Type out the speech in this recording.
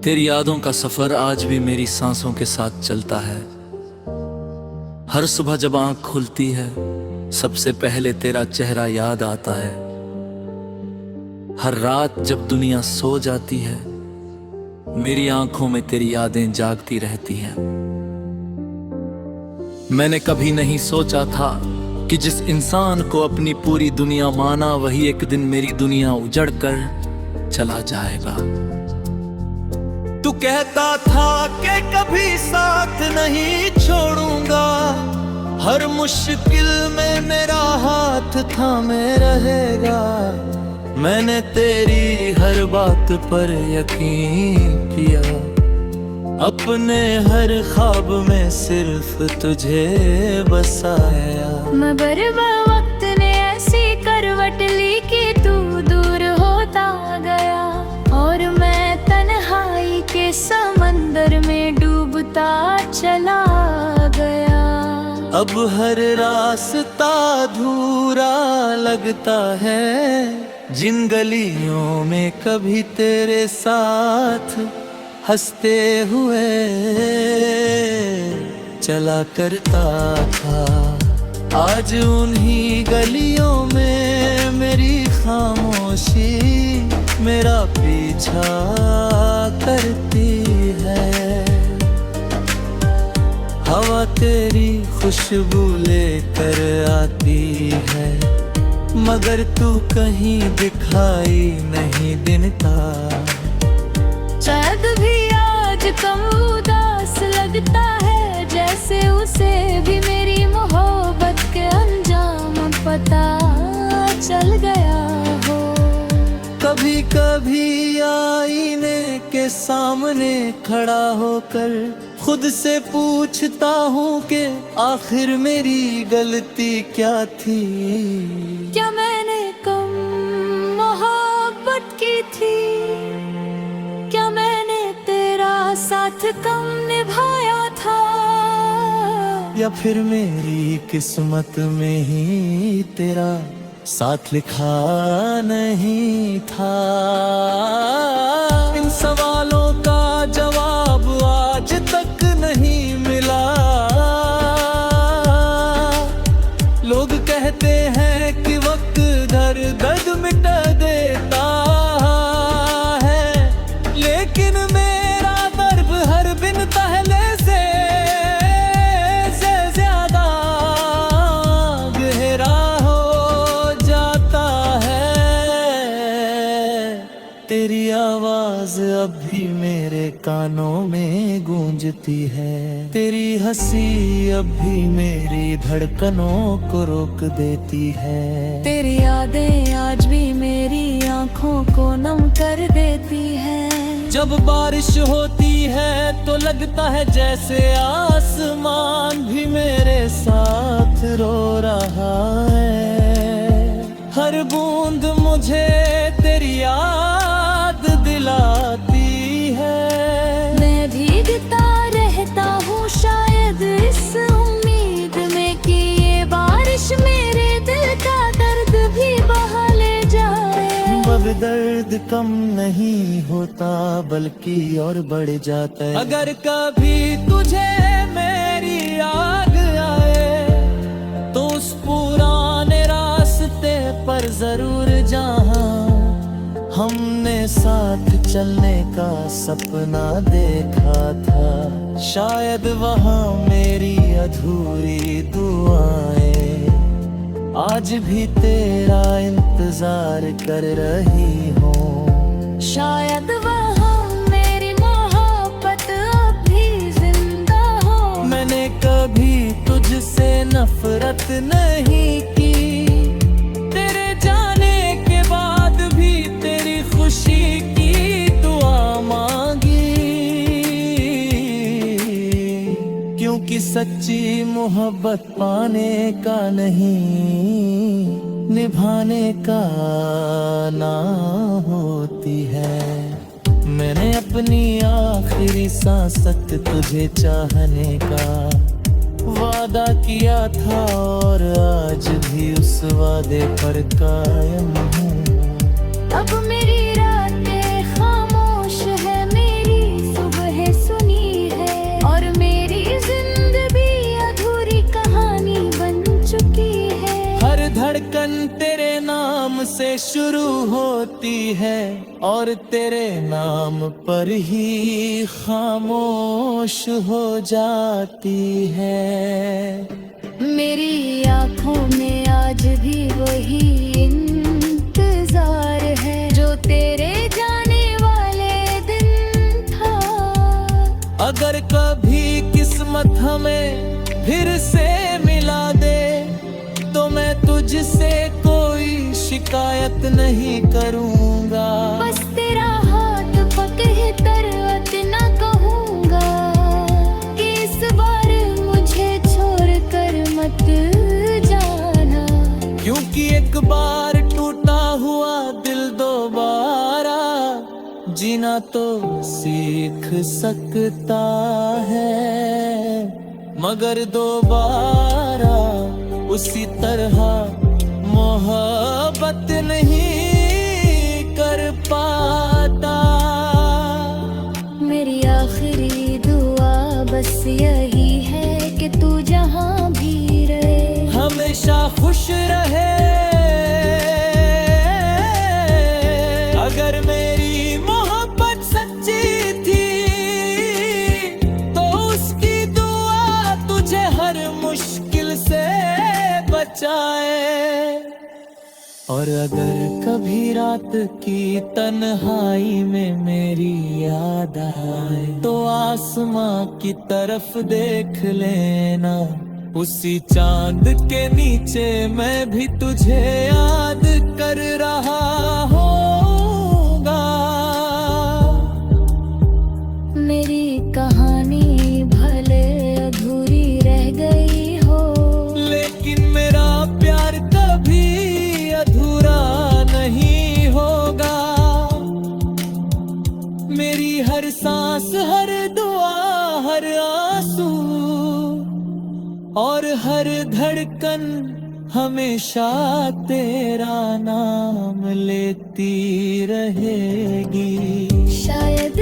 तेरी यादों का सफर आज भी मेरी सांसों के साथ चलता है। हर सुबह जब आंख खुलती है सबसे पहले तेरा चेहरा याद आता है। हर रात जब दुनिया सो जाती है मेरी आंखों में तेरी यादें जागती रहती हैं। मैंने कभी नहीं सोचा था कि जिस इंसान को अपनी पूरी दुनिया माना वही एक दिन मेरी दुनिया उजड़ कर चला जाएगा। तू कहता था कि कभी साथ नहीं छोड़ूंगा, हर मुश्किल में मेरा हाथ थामे रहेगा। मैंने तेरी हर बात पर यकीन किया, अपने हर ख्वाब में सिर्फ तुझे बसाया। मगर वक्त ने ऐसी करवट ली कि तू दूर होता गया और मैं तन्हाई के समंदर में डूबता चला गया। अब हर रास्ता अधूरा लगता है, जिन गलियों में कभी तेरे साथ हंसते हुए चला करता था, आज उन्हीं गलियों में मेरी खामोशी मेरा पीछा करती है। हवा तेरी खुशबू लेकर आती है मगर तू कहीं दिखाई नहीं देता। शायद भी आज कम उदास लगता है, जैसे उसे भी मेरी मोहब्बत के अंजाम पता चल गया हो। कभी कभी आईने के सामने खड़ा होकर खुद से पूछता हूँ कि आखिर मेरी गलती क्या थी। क्या मैंने कम मोहब्बत की थी? क्या मैंने तेरा साथ कम निभाया था? या फिर मेरी किस्मत में ही तेरा साथ लिखा नहीं था? इन सवालों का जवाब आज तक नहीं मिला। लोग कहते हैं कि वक्त दर्द मिटा देता है, लेकिन मेरा दर्द हर बिन पहले से ज्यादा गहरा हो जाता है। तेरी आवाज अब भी मेरे कानों में गूंजती है, तेरी हंसी अब भी मेरी धड़कनों को रोक देती है। तेरी यादें आज भी मेरी आंखों को नम कर देती है। जब बारिश होती है तो लगता है जैसे आसमान भी मेरे साथ रो रहा है। हर बूंद मुझे तेरी याद दिलाती है। मैं भीगता रहता हूँ शायद इस उम्मीद में कि ये बारिश मेरे दिल का दर्द भी बहा ले जाए। अब दर्द कम नहीं होता बल्कि और बढ़ जाता है। अगर कभी तुझे मेरी याद आए तो उस पुराने रास्ते पर जरूर जहाँ हमने साथ चलने का सपना देखा था, शायद वहाँ मेरी अधूरी दुआएं आज भी तेरा इंतजार कर रही हो। शायद वहाँ मेरी मोहब्बत अब भी जिंदा हो। मैंने कभी तुझसे नफरत नहीं की, तेरे जाने के बाद भी तेरी खुशी की दुआ मांगी। क्योंकि सच्ची मोहब्बत पाने का नहीं निभाने का नाम होती है। मैंने अपनी आखिरी सांस तक तुझे चाहने का वादा किया था और आज भी उस वादे पर कायम हूँ। अब मेरी रातें खामोश है, मेरी से शुरू होती है और तेरे नाम पर ही खामोश हो जाती है। मेरी आँखों में आज भी वही इंतजार है जो तेरे जाने वाले दिन था। अगर कभी किस्मत हमें फिर से मिला दे तो मैं तुझसे कोई शिकायत नहीं करूँगा। बस तेरा हाथ पकड़े तरवत न कहूँगा कि इस बार मुझे छोड़ कर मत जाना। क्योंकि एक बार टूटा हुआ दिल दोबारा जीना तो सीख सकता है, मगर दोबारा उसी तरह मोहब्बत नहीं कर पाता। मेरी आखिरी दुआ बस यही है कि तू जहाँ भी रहे हमेशा खुश रहे। अगर मेरी मोहब्बत सच्ची थी तो उसकी दुआ तुझे हर मुश्किल से बचाए। और अगर कभी रात की तन्हाई में मेरी याद आए तो आसमां की तरफ देख लेना, उसी चांद के नीचे मैं भी तुझे याद कर रहा होगा। मेरी कहानी भले अधूरी रह गई हो लेकिन मेरा प्यार कभी अधूरा नहीं होगा। मेरी हर सांस, हर दुआ, हर आंसू और हर धड़कन हमेशा तेरा नाम लेती रहेगी। शायद